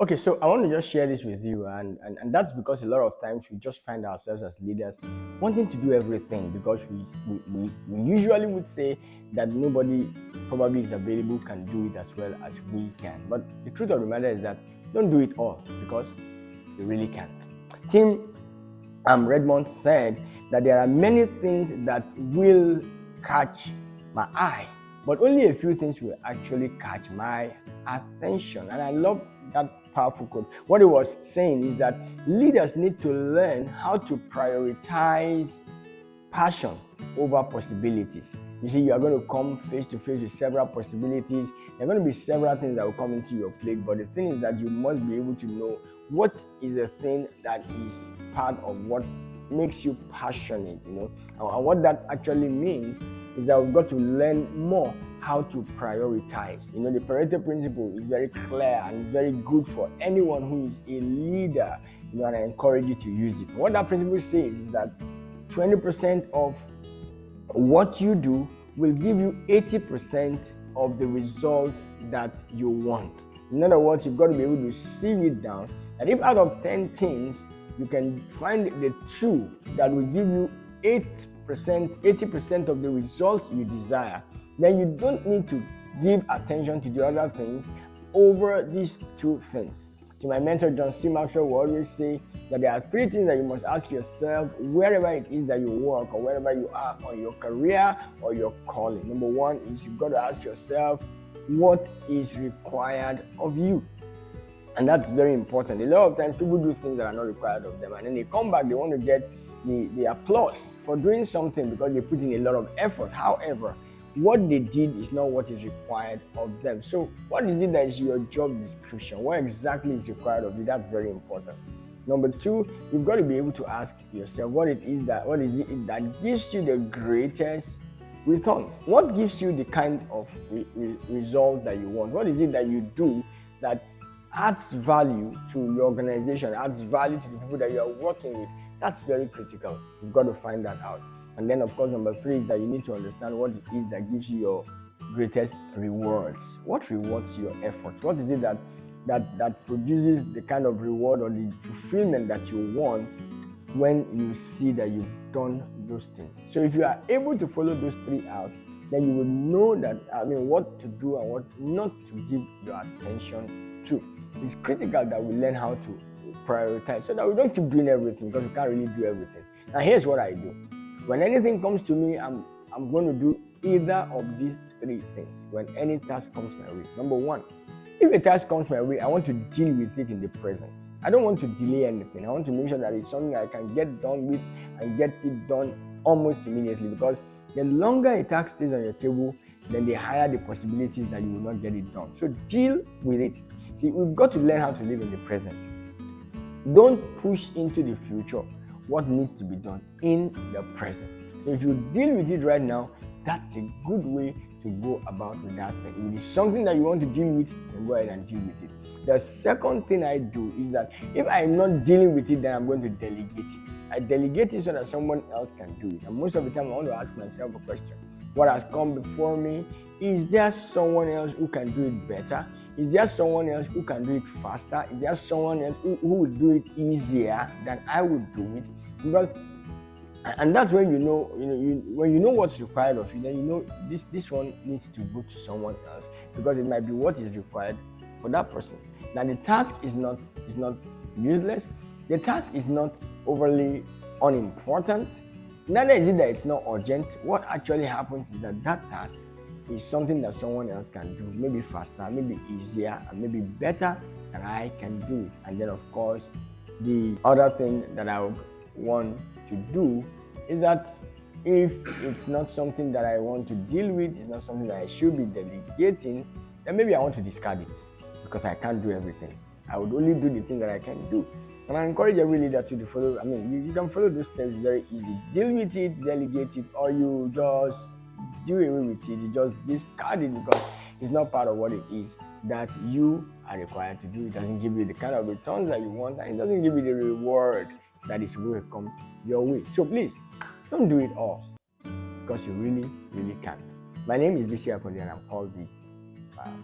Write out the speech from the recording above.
Okay, so I want to just share this with you, and that's because a lot of times we just find ourselves as leaders wanting to do everything because we usually would say that nobody probably is available can do it as well as we can. But the truth of the matter is that don't do it all because you really can't. Tim Redmond said that there are many things that will catch my eye, but only a few things will actually catch my attention. And I love that powerful quote. What he was saying is that leaders need to learn how to prioritize passion over possibilities. You see, you are going to come face to face with several possibilities. There are going to be several things that will come into your plate. But the thing is that you must be able to know what is the thing that is part of what makes you passionate, And what that actually means is that we've got to learn more how to prioritize. The Pareto principle is very clear and it's very good for anyone who is a leader, and I encourage you to use it. What that principle says is that 20% of what you do will give you 80% of the results that you want. In other words, you've got to be able to sieve it down. And if out of 10 things, you can find the two that will give you 80% of the results you desire, then you don't need to give attention to the other things over these two things. So my mentor John C. Maxwell will always say that there are three things that you must ask yourself wherever it is that you work or wherever you are on your career or your calling. Number one is you've got to ask yourself what is required of you. And that's very important. A lot of times people do things that are not required of them, and then they come back, they want to get the applause for doing something because they put in a lot of effort. However, what they did is not what is required of them. So what is it that is your job description? What exactly is required of you? That's very important. Number two, you've got to be able to ask yourself what is it that gives you the greatest returns? What gives you the kind of result that you want? What is it that you do that adds value to your organization, adds value to the people that you are working with? That's very critical. You've got to find that out. And then, of course, number three is that you need to understand what it is that gives you your greatest rewards. What rewards your efforts? What is it that produces the kind of reward or the fulfillment that you want when you see that you've done those things? So if you are able to follow those three out, then you will know what to do and what not to give your attention to. It's critical that we learn how to prioritize so that we don't keep doing everything because we can't really do everything. Now here's what I do. When anything comes to me, I'm going to do either of these three things when any task comes my way. Number one, if a task comes my way, I want to deal with it in the present. I don't want to delay anything. I want to make sure that it's something I can get done with and get it done almost immediately, because the longer a task stays on your table, then the higher the possibilities that you will not get it done. So deal with it. See, we've got to learn how to live in the present. Don't push into the future what needs to be done in the present. So if you deal with it right now, that's a good way to go about with that thing. If it is something that you want to deal with, then go ahead and deal with it. The second thing I do is that if I'm not dealing with it, then I'm going to delegate it. I delegate it so that someone else can do it. And most of the time, I want to ask myself a question. What has come before me? Is there someone else who can do it better? Is there someone else who can do it faster? Is there someone else who will do it easier than I would do it? And that's when when you know what's required of you, then you know this one needs to go to someone else because it might be what is required for that person. Now the task is not useless. The task is not overly unimportant. Neither is it that it's not urgent. What actually happens is that task is something that someone else can do, maybe faster, maybe easier, and maybe better than I can do it. And then, of course, the other thing that I would want to do is that if it's not something that I want to deal with, it's not something that I should be delegating, then maybe I want to discard it because I can't do everything. I would only do the things that I can do. And I encourage every leader to follow. You can follow those steps very easy. Deal with it, delegate it, or you just do away with it. You just discard it because it's not part of what it is that you are required to do. It doesn't give you the kind of returns that you want, and it doesn't give you the reward that is going to come your way. So please, don't do it all because you really, really can't. My name is Bisi Akande and I'm called the Inspired.